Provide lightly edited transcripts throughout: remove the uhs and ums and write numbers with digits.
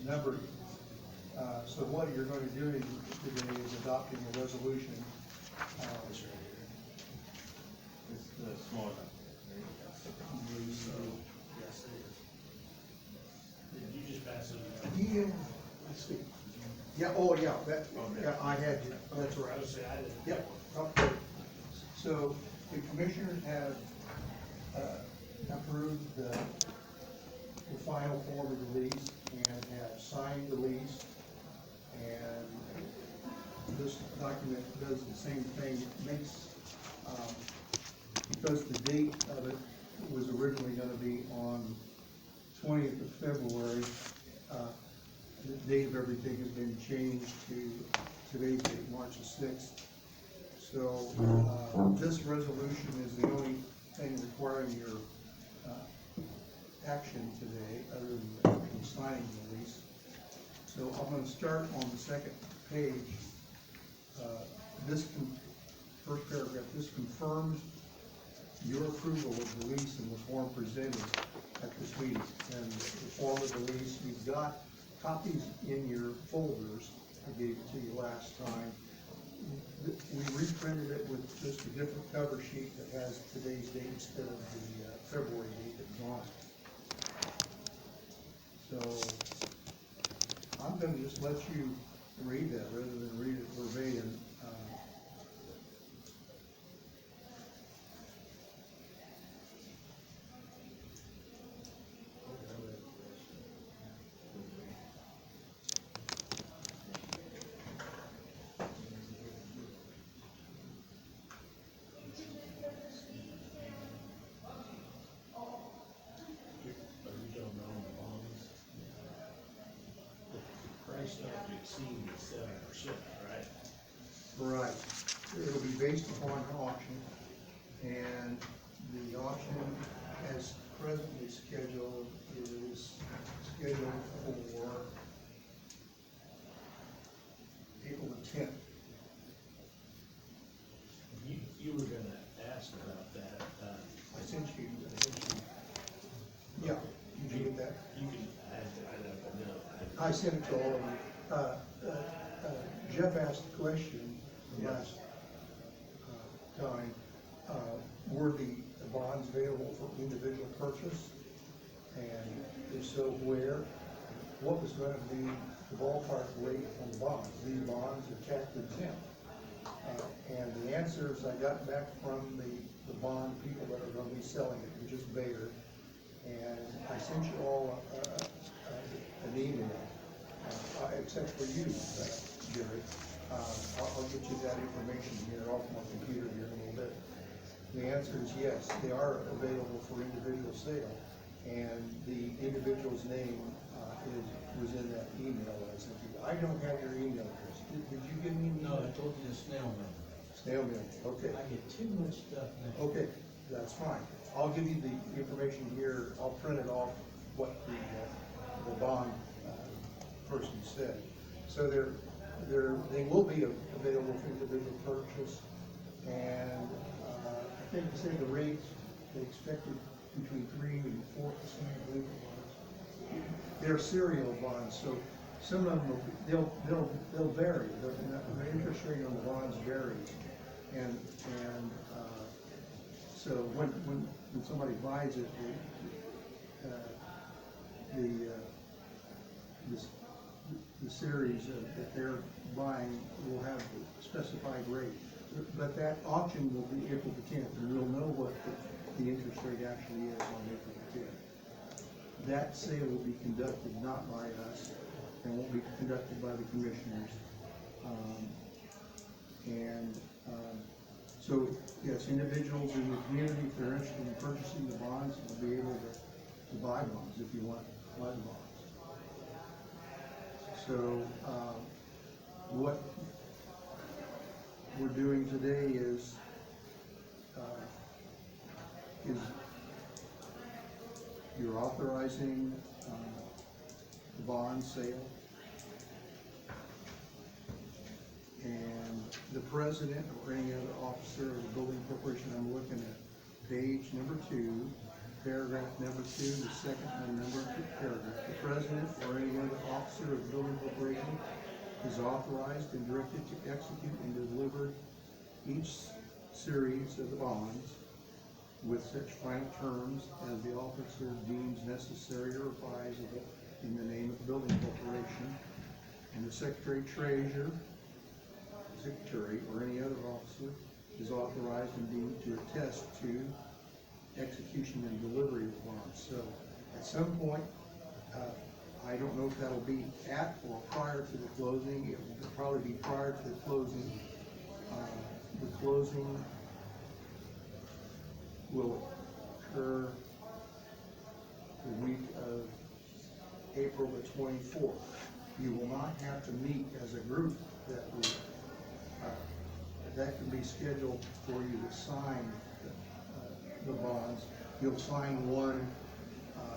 number, so what you're going to do today is adopting a resolution. This right here. It's the small one. There you go. So, yes, it is. Did you just pass it? Yeah, let's see. Yeah, oh, yeah, that, Okay. yeah, I had you, that's I right. was saying, I didn't. Yep, okay. So the commissioners have approved the final form of the lease and have signed the lease. And this document does the same thing. It makes, because the date of it was originally gonna be on 20th of February, the date of everything has been changed to today's date, March the 6th. So, this resolution is the only thing requiring your, action today, other than actually signing the lease. So I'm gonna start on the second page. First paragraph, this confirms your approval of the lease in the form presented at this meeting. And the form of the lease, you've got copies in your folders. I gave it to you last time. We reprinted it with just a different cover sheet that has today's date instead of the February date that was on it. So I'm gonna just let you read that rather than read it verbatim. But we don't know the bonds. The price not to exceed 7%, right? Right, it'll be based upon auction, and the auction as presently scheduled is scheduled for April the 10th. You were gonna ask about that, I sent you, yeah, did you get that? you can, I don't know. I sent it to all of you. Jeff asked the question last time, were the bonds available for individual purchase? And if so, where? What was gonna be the ballpark rate on the bonds? These bonds are tax exempt. And the answers I got back from the bond people that are gonna be selling it, which is Bayer. And I sent you all an email, except for you, Jerry. I'll get you that information here off my computer here in a little bit. The answer is yes, they are available for individual sale, and the individual's name was in that email that I sent you. I don't have your email address. Did you give me an No, email? I told you the snail mail. Snail mail, okay. I get too much stuff now. Okay, that's fine. I'll give you the information here. I'll print it off what the bond person said. So they will be available for individual purchase, and I think they say the rates, they expected between 3% and 4%, I believe it was. They're serial bonds, so some of them they'll vary. The interest rate on the bonds varies, and so when somebody buys it, the series that they're buying will have a specified rate. But that auction will be April the 10th, and we'll know what the interest rate actually is on April the 10th. That sale will be conducted not by us, and won't be conducted by the commissioners. So, yes, individuals in the community, if they're interested in purchasing the bonds, will be able to buy bonds if you want to buy the bonds. So, what we're doing today is you're authorizing the bond sale. And the president or any other officer of the building corporation, I'm looking at page number 2, paragraph number 2, the second unnumbered paragraph. The president or any other officer of the building corporation is authorized and directed to execute and deliver each series of the bonds with such final terms as the officer deems necessary or advisable in the name of the building corporation, and the secretary or any other officer is authorized and deemed to attest to execution and delivery of bonds. So at some point, I don't know if that'll be at or prior to the closing. It will probably be prior to the closing. The closing will occur the week of April the 24th. You will not have to meet as a group that week. That can be scheduled for you to sign the bonds. You'll sign one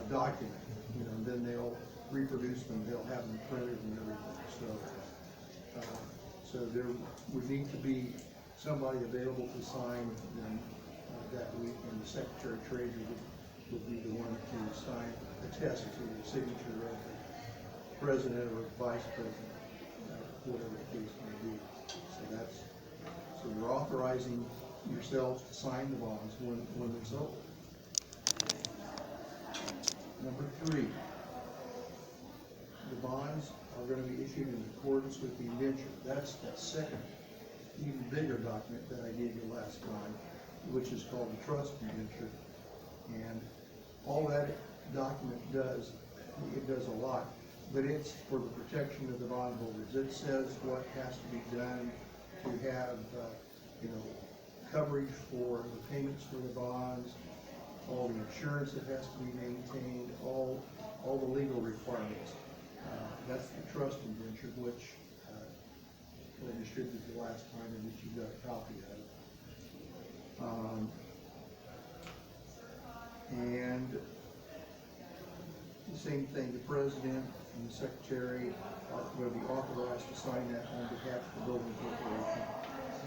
document, and then they'll reproduce them. They'll have them printed and everything. So there would need to be somebody available to sign them that week, and the secretary treasurer would be the one to sign, attest to the signature of the president or vice president, whatever the case may be. So you're authorizing yourselves to sign the bonds when it's over. Number 3, the bonds are going to be issued in accordance with the indenture. That's that second, even bigger document that I gave you last time, which is called the trust indenture. And all that document does, it does a lot, but it's for the protection of the bondholders. It says what has to be done to have, coverage for the payments for the bonds, all the insurance that has to be maintained, all the legal requirements. That's the trust indenture, which I distributed the last time and which you got a copy of. And the same thing, the president and the secretary are going to be authorized to sign that on behalf of the building corporation.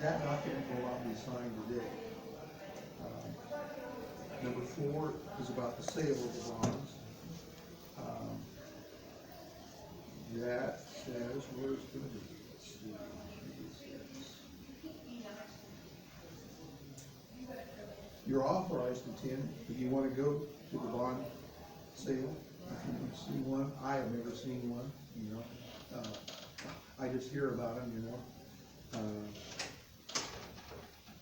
That document will not be signed today. Number 4 is about the sale of the bonds. That says, where it's going to be? Let's see. You're authorized to attend if you want to go to the bond sale. If you want to see one, I have never seen one. I just hear about them.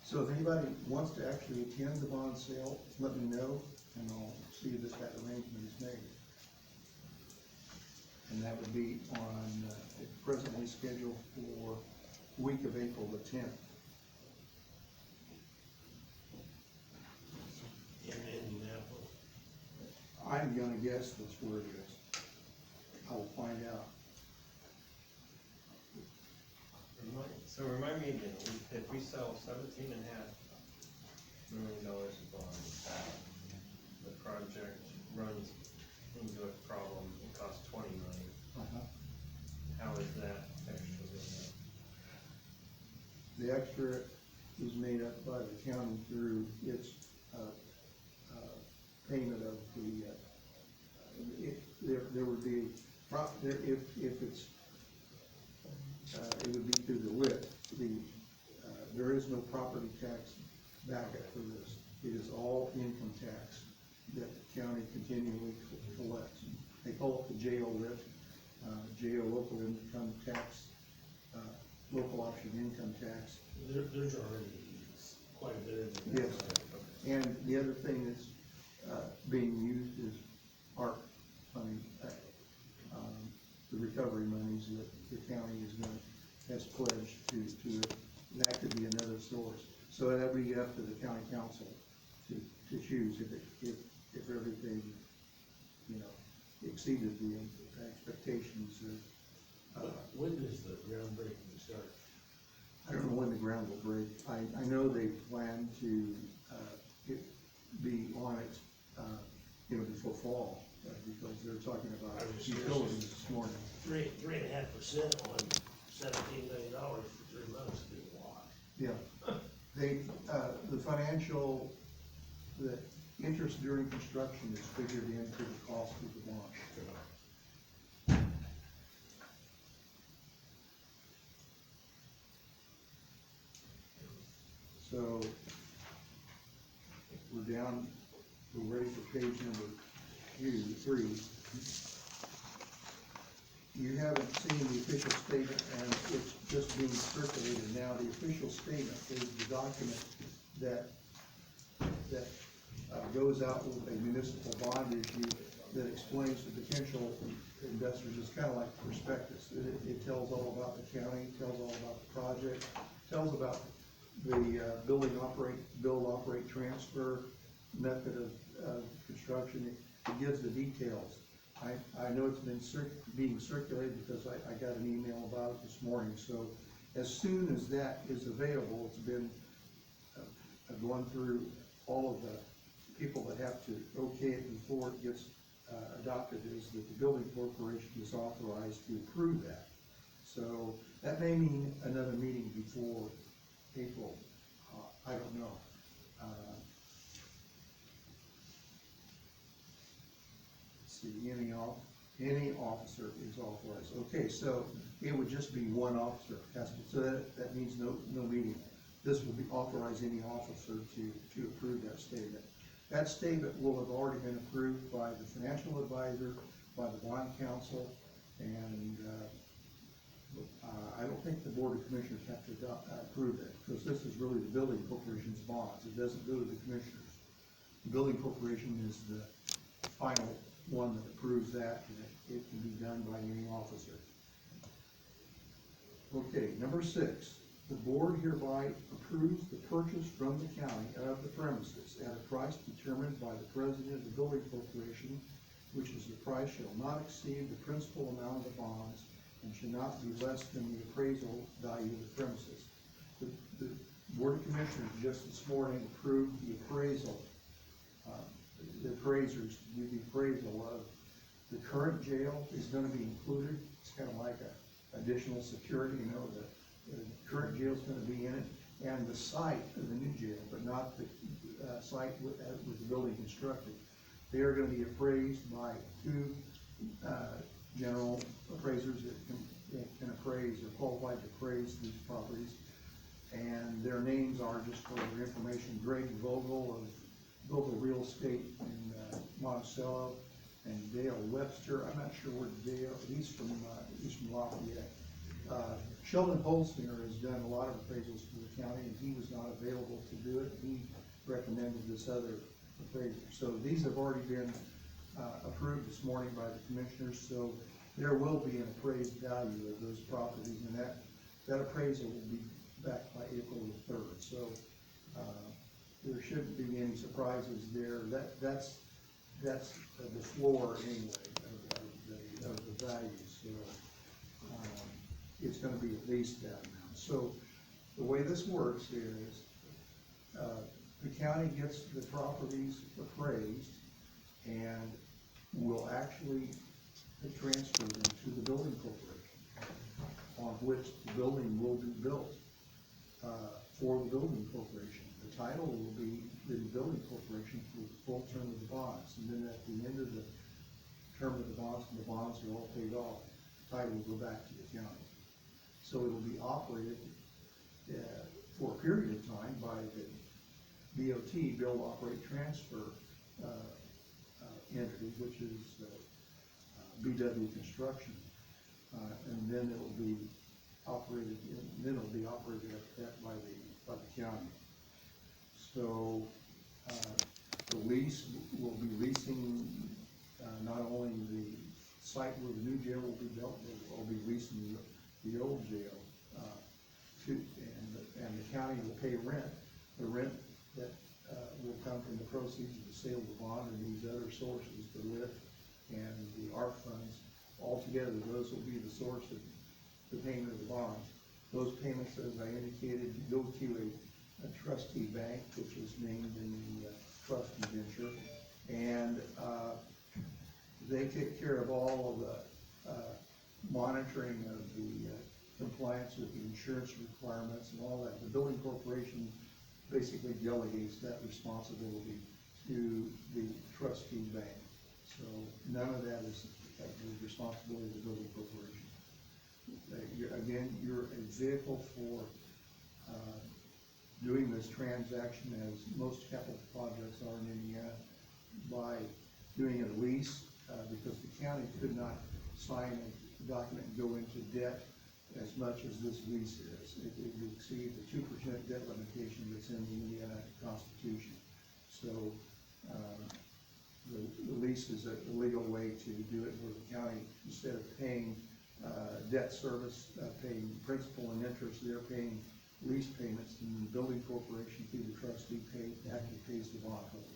So if anybody wants to actually attend the bond sale, let me know, and I'll see that arrangement is made. And that would be on, presently scheduled for week of April the 10th. In Indianapolis. I'm gonna guess that's where it is. I will find out. So remind me again, if we sell $17.5 million of bonds, the project runs into a problem, it costs $20 million. How is that extra made up? The extra is made up by the county through its payment of the, there would be, if it's, it would be through the LIT. There is no property tax backup for this. It is all income tax that the county continually collects. They call it the JO LIT, JO local income tax, local option income tax. There's already quite a bit in there. Yes. And the other thing that's being used is ARP money, the recovery monies that the county has pledged to it. That could be another source. So that would be up to the county council to choose if everything, exceeded the expectations of. When does the groundbreaking start? I don't know when the ground will break. I know they plan to be on it, before fall, because they're talking about I was just utilities this morning. 3.5% on $17 million for 3 months would be a lot. Yeah, the financial that Interest during construction is figured into the cost of the bond. So, we're ready for page number 3. You haven't seen the official statement, and it's just being circulated now. The official statement is the document that goes out with a municipal bond issue that explains to potential investors. It's kind of like prospectus. It tells all about the county, tells all about the project, tells about the build, operate, transfer method of construction. It gives the details. I know it's been being circulated because I got an email about it this morning. So as soon as that is available, it's been going through all of the people that have to okay it before it gets adopted, is that the building corporation is authorized to approve that. So that may mean another meeting before April. I don't know. Let's see, any officer is authorized. Okay, so it would just be one officer. So that means no meeting. This will be authorize any officer to approve that statement. That statement will have already been approved by the financial advisor, by the bond council, and I don't think the board of commissioners have to approve it, because this is really the building corporation's bonds. It doesn't go to the commissioners. The building corporation is the final one that approves that, and it can be done by any officer. Okay, number 6. The board hereby approves the purchase from the county of the premises at a price determined by the president of the building corporation, which is the price shall not exceed the principal amount of the bonds and should not be less than the appraisal value of the premises. The board of commissioners just this morning approved the appraisal, the appraisers do the appraisal of the current jail is going to be included. It's kind of like a additional security, you know, the current jail is going to be in it, and the site of the new jail, but not the site with the building constructed. They are going to be appraised by 2 general appraisers that can appraise or qualified to appraise these properties, and their names are, just for your information, Greg Vogel of Vogel Real Estate in Monticello, and Dale Webster. I'm not sure where Dale, he's from Lafayette. Sheldon Holzner has done a lot of appraisals for the county, and he was not available to do it. He recommended this other appraiser. So these have already been approved this morning by the commissioners, so there will be an appraised value of those properties, and that appraisal will be back by April the 3rd. So there shouldn't be any surprises there. That's the floor anyway of the values. So it's going to be at least that amount. So the way this works is the county gets the properties appraised and will actually transfer them to the building corporation, on which the building will be built for the building corporation. The title will be the building corporation for the full term of the bonds, and then at the end of the term of the bonds, when the bonds are all paid off, the title will go back to the county. So it will be operated for a period of time by the BOT, Build, Operate, Transfer entity, which is BW Construction, and then it will be operated. By the county. So the lease will be leasing not only the site where the new jail will be built, but we'll be leasing the old jail, and the county will pay rent. The rent that will come from the proceeds of the sale of the bond and these other sources, the LIF and the ARP funds, altogether, those will be the source of the payment of the bonds. Those payments, as I indicated, go to a trustee bank, which is named in the trust indenture, and they take care of all of the monitoring of the compliance with the insurance requirements and all that. The building corporation basically delegates that responsibility to the trustee bank. So none of that is the responsibility of the building corporation. Again, you're a vehicle for, doing this transaction, as most capital projects are in Indiana, by doing a lease, because the county could not sign a document and go into debt as much as this lease is. It would exceed the 2% debt limitation that's in the Indiana Constitution. So, the lease is a legal way to do it, where the county, instead of paying, debt service, paying principal and interest, they're paying lease payments, and the building corporation through the trustee actually pays the bondholders.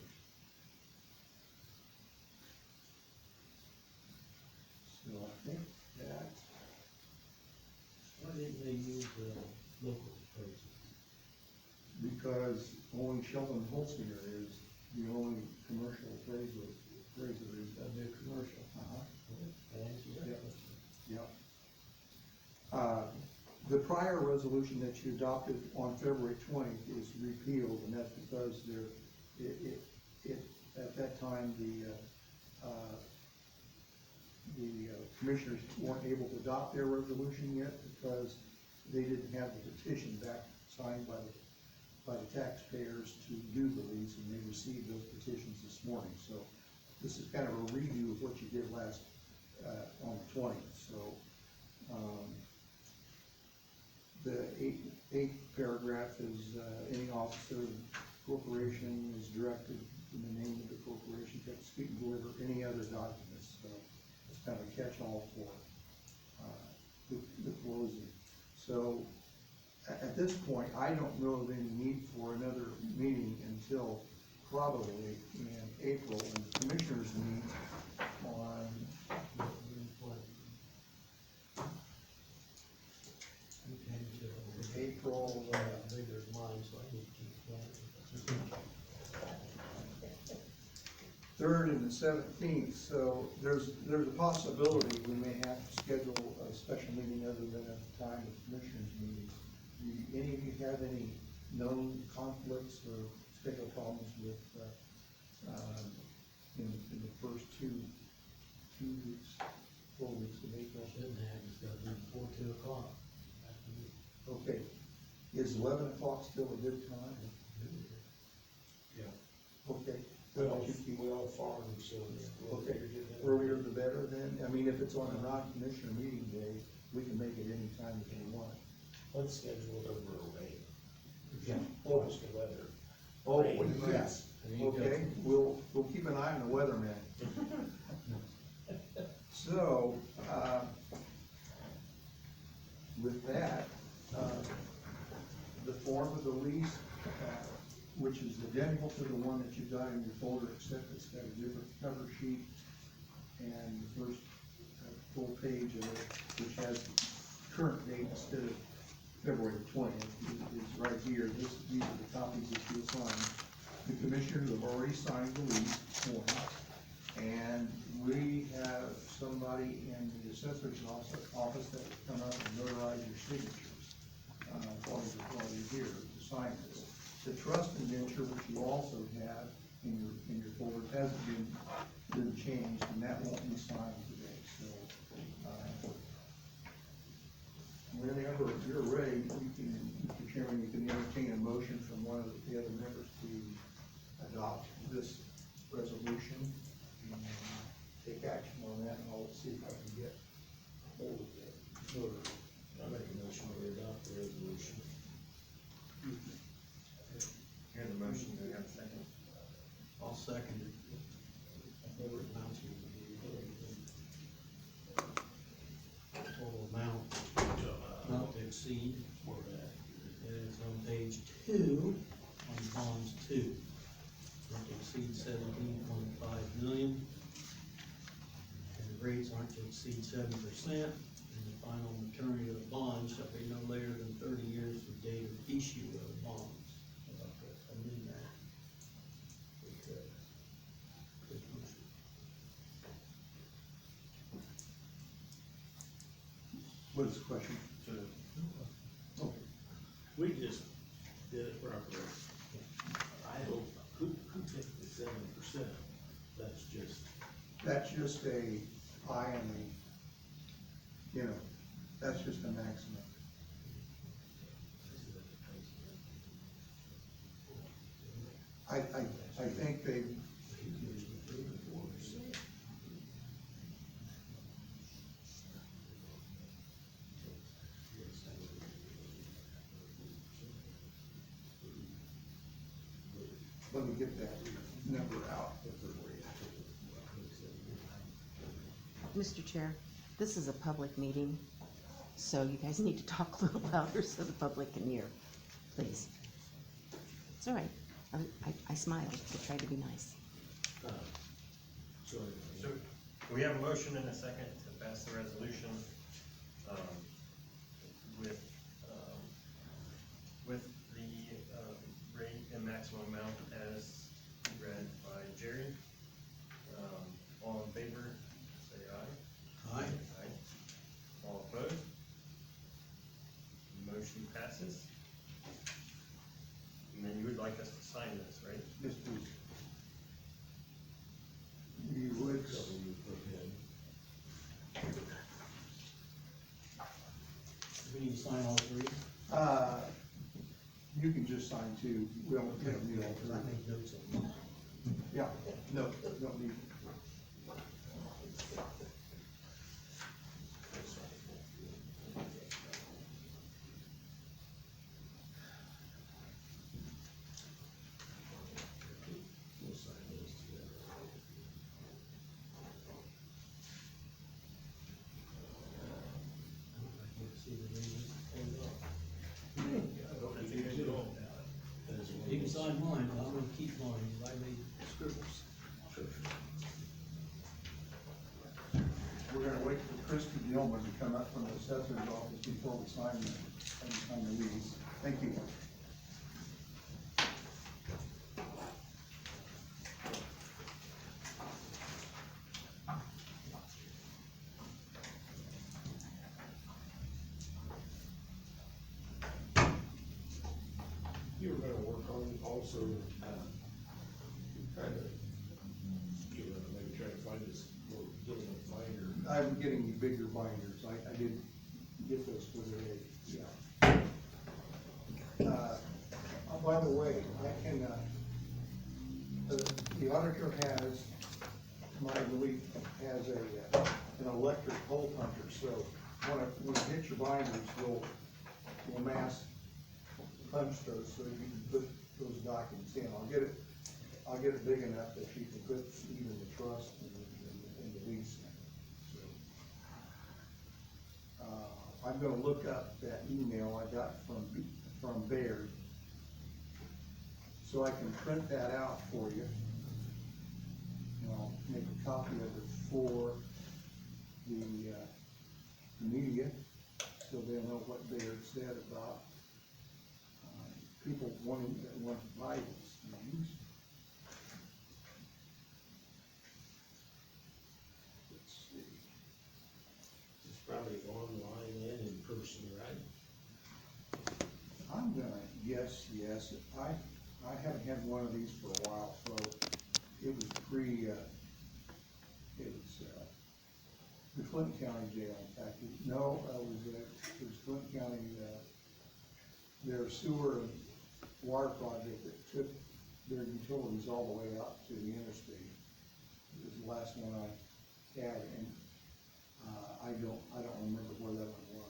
So I think that, Why didn't they use the local appraisal? because only Sheldon Holsinger is the only commercial appraiser is. That'd be a commercial. Uh-huh. That answers that Yeah. question. Yep. The prior resolution that you adopted on February 20th is repealed, and that's because at that time, the commissioners weren't able to adopt their resolution yet, because they didn't have the petition back signed by the taxpayers to do the lease, and they received those petitions this morning. So this is kind of a review of what you did last, on the 20th, so, the eighth paragraph is, any officer of the corporation is directed in the name of the corporation to execute and deliver any other documents, so it's kind of a catch-all for, the closing. So, at this point, I don't know of any need for another meeting until probably in April, when the commissioners meet on, April, Bigger than mine, so I need to keep planning. 3rd and the 17th, so there's a possibility we may have to schedule a special meeting other than at the time of commissioners meeting. Do any of you have any known conflicts or schedule problems with, in the first two weeks, 4 weeks of April? Shouldn't have, it's gotta be before 2 o'clock. Okay, is 11 o'clock still a good time? Yeah. Okay. We all farm, so. Okay, earlier the better then. I mean, if it's on a non-commissioner meeting day, we can make it any time that we want. Let's schedule it over a rain. Yeah. Almost the weather. Oh, Rain. yes, There you go. okay, we'll keep an eye on the weatherman. So, with that, the form of the lease, which is identical to the one that you've got in your folder, except it's got a different cover sheet, and the first full page of it, which has the current date instead of February 20th, is right here. These are the copies that you'll sign. The commissioners have already signed the lease form, and we have somebody in the assessor's office that will come up and notarize your signatures, while you're here to sign this. The trust indenture, which you also have in your folder, hasn't been changed, and that won't be signed today, so, whenever you're ready, Mr. Chairman, you can entertain a motion from one of the other members to adopt this resolution, and take action on that, and I'll see if I can get hold of it. I make a motion to adopt the resolution. Hear the motion, do we have a second? I'll second it. Whatever it amounts to. Total amount, not to exceed, for that, is on page 2, on bonds 2. Not to exceed 17.5 million. And the rates aren't to exceed 7%, and the final maturity of the bond shall be no later than 30 years from date of issue of the bonds. Amend that. Good motion. What is the question? Okay. We just did it properly. I hope. Who picked the 7%? That's just, That's just a high and a, you know, that's just a maximum. I think they, let me get that number out. Mr. Chair, this is a public meeting, so you guys need to talk a little louder so the public can hear, please. It's all right. I smiled. I tried to be nice. sorry. So, we have a motion and a second to pass the resolution, um, with the, rate and maximum amount as read by Jerry. All in favor, say aye. Aye. Aye. All opposed? Motion passes. And then you would like us to sign this, right? Yes, please. You would, We need to sign all three? you can just sign two, we don't need all Because I three. made notes on them. Yeah, no, don't need. We'll sign those together. I can't see the name. You can sign mine, but I'm gonna keep mine, because I made scribbles. We're gonna wait for Christy Gilman to come up from the assessor's office before we sign the lease. Thank you. You were gonna work on also, kind of, maybe try to find this more, getting a binder. I'm getting you bigger binders, I did get those for the, yeah. By the way, I can, the auditor has, my belief, has an electric hole puncher, so when you hit your binders, we'll mass punch those so you can put those documents in. I'll get it big enough that you can put even the trust and the lease in. So, I'm gonna look up that email I got from Baird, so I can print that out for you. And I'll make a copy of it for the media, so they'll know what Baird said about people wanting to buy these things. Let's see. It's probably online and in person, right? I'm gonna guess yes. I haven't had one of these for a while, so it was the Clinton County Jail, in fact. No, it was Clinton County, their sewer and water project that took their utilities all the way out to the interstate. It was the last one I had, and, I don't remember where that one was.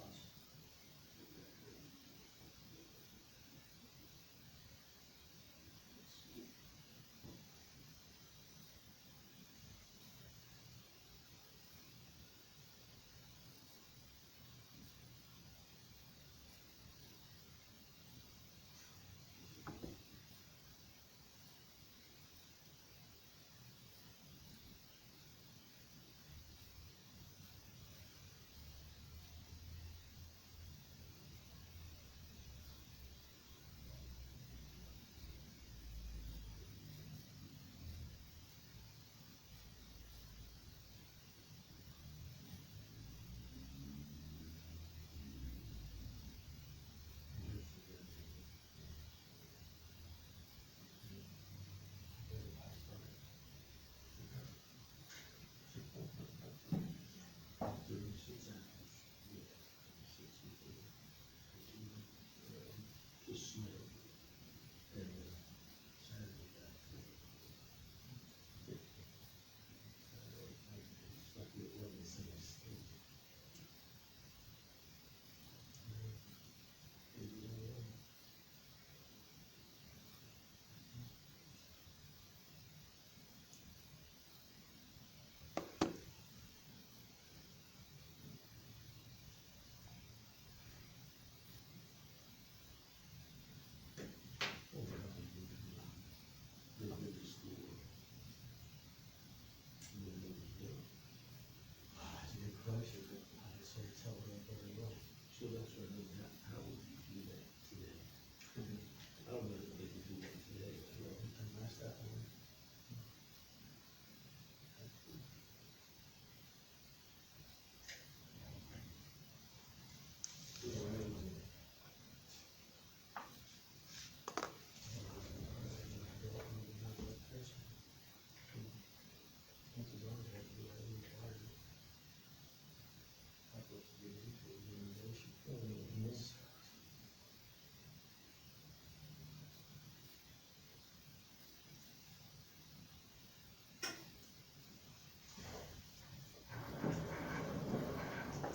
get into inundation point in this.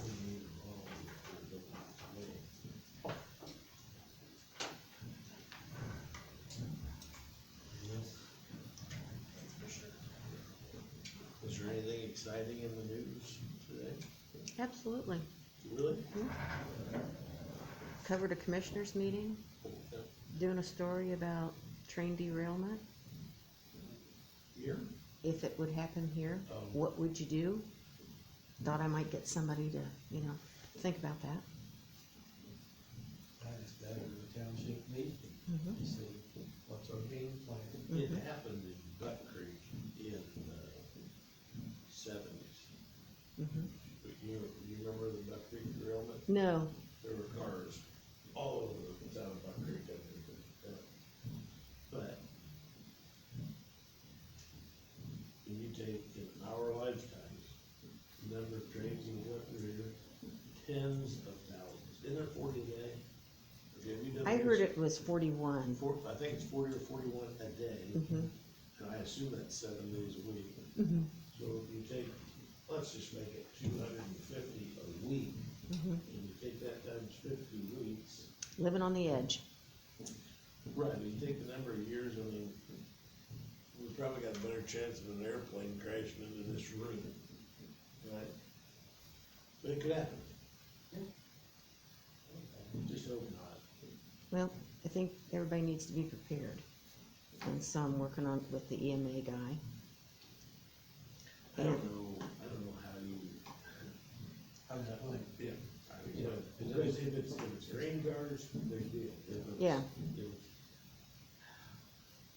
We need a law before we go today. Yes. For sure. Is there anything exciting in the news today? Absolutely. Really? Covered a commissioners meeting, doing a story about train derailment. Here? If it would happen here, Oh. what would you do? Thought I might get somebody to, think about that. That's better than the township meeting. Mhm. You say, what's our game plan? It Mhm. happened in Buck Creek in the '70s. Mhm. But you remember the Buck Creek derailment? No, There were cars all over the town of Buck Creek. I think, but when you take in our lifetimes, the number of trains that went through here, tens of thousands. Isn't it 40 a day? Okay, have you done I heard this? it was 41. I think it's 40 or 41 a day, Mhm. and I assume that's 7 days a week. Mhm. So if you take, let's just make it 250 a week, Mhm. and you take that times 50 weeks. Living on the edge. Right, but you take the number of years, I mean, we probably got a better chance of an airplane crashing into this room, right? But it could happen. Just hope not. Well, I think everybody needs to be prepared. And so I'm working on with the EMA guy. I don't know how you, How's that like? yeah, you know, because if it's grain cars, big deal. If it's- Yeah. if it's-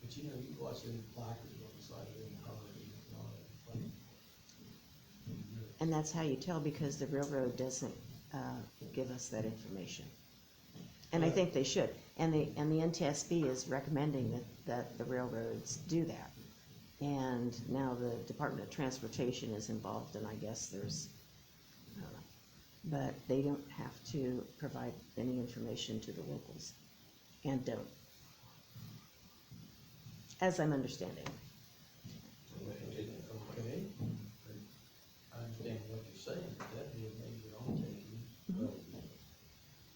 But you watch them placards on the side of them cars, it's not funny. And that's how you tell, because the railroad doesn't give us that information. And I think they should. And the NTSB is recommending that the railroads do that. And now the Department of Transportation is involved, and I guess there's, I don't know. But they don't have to provide any information to the locals, and don't. As I'm understanding. Okay, I understand what you're saying, but that'd be a major undertaking.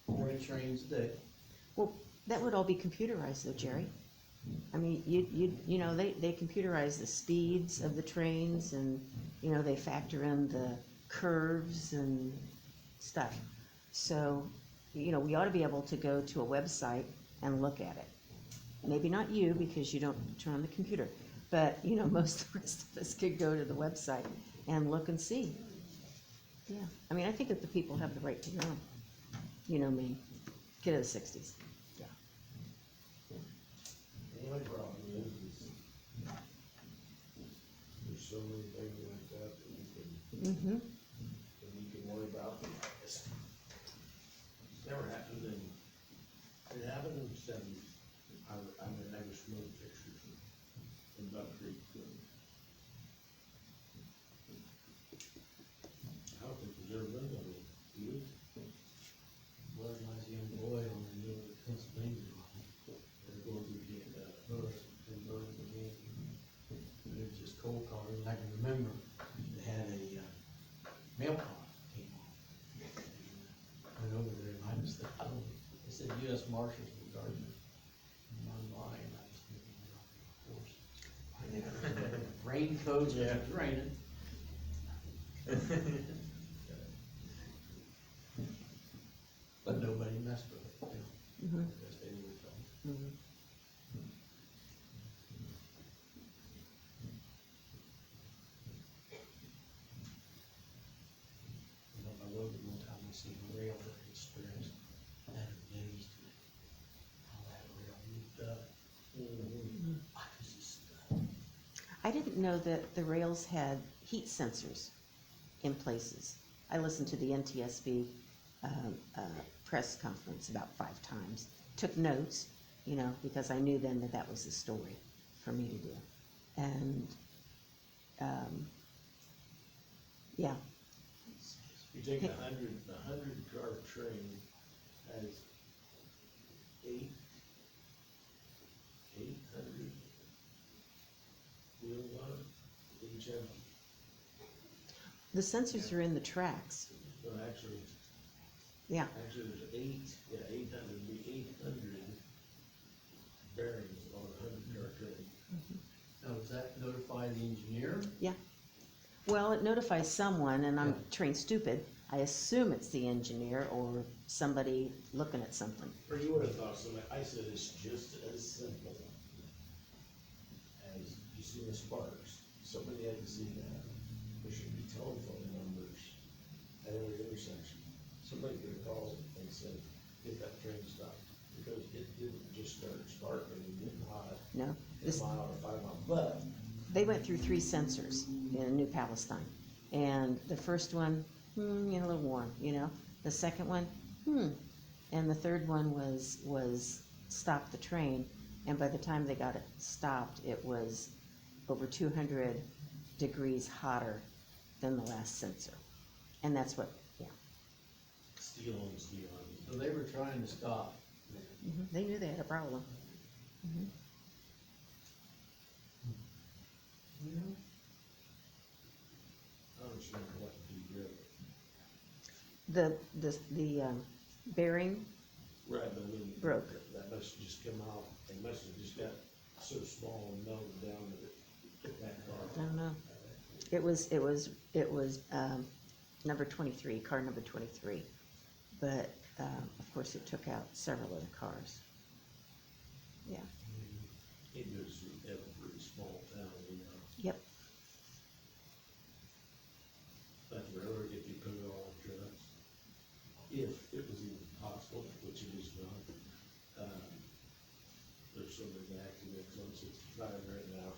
40 trains a day. Well, that would all be computerized though, Jerry. I mean, they computerize the speeds of the trains, and, they factor in the curves and stuff. So, we ought to be able to go to a website and look at it. Maybe not you, because you don't turn on the computer, but, most of the rest of us could go to the website and look and see. Yeah, I mean, I think that the people have the right to know. You know me, kid of the 60s. Yeah. The only problem is there's so many things like that Mm-hmm. that you can worry about. It's never happened it happened in the '70s. I mean, I was smoke pictures in Buck Creek. I don't think there's ever been one of you. Well, when I was a young boy on the New York, Pennsylvania line, they were going through the Burr and Birmingham. And it was just coal cars, and I can remember they had a mail car came on. And went over there, and I just thought, they said US Marshals were guarding it. And I'm lying, I was thinking, of course. Raincoats, Yeah. it was raining. But nobody messed with it, Mm-hmm. because they were told. Mm-hmm. On my road, one time I seen a rail that had stretched, that amazed me. How that rail moved up. I was just stunned. I didn't know that the rails had heat sensors in places. I listened to the NTSB press conference about 5 times, took notes, because I knew then that was the story for me to do. And, yeah, You take a hundred car train has 800 wheels on it, each have, The sensors are in the tracks, well, actually, yeah. there's 800 bearings on a 100 car train. Now, does that notify the engineer? Well, it notifies someone, and I'm trained stupid. I assume it's the engineer or somebody looking at something. Or you would have thought somebody, I said it's just as simple as, you see the sparks, somebody had to see that. There should be telephone numbers at every intersection. Somebody could have called and said, get that train stopped, because it didn't just start sparking and getting hot. No, 10 this, mile or 5 mile, but they went through 3 sensors in New Palestine. And the first one, a little warm, The second one, And the third one was stop the train. And by the time they got it stopped, it was over 200 degrees hotter than the last sensor. And that's what, steel on steel on. So they were trying to stop. they knew they had a problem. I don't remember what to do. The bearing, Right, but when. Broke. That must have just come out, it must have just got so small and melted down that it took that I car. don't know. It was number 23, car number 23. But, of course, it took out several of the cars. Yeah, It goes through every small town, yep. That's rare if you put it all in trucks. If it was even possible, which it is not. There's so many accidents on 65 right now.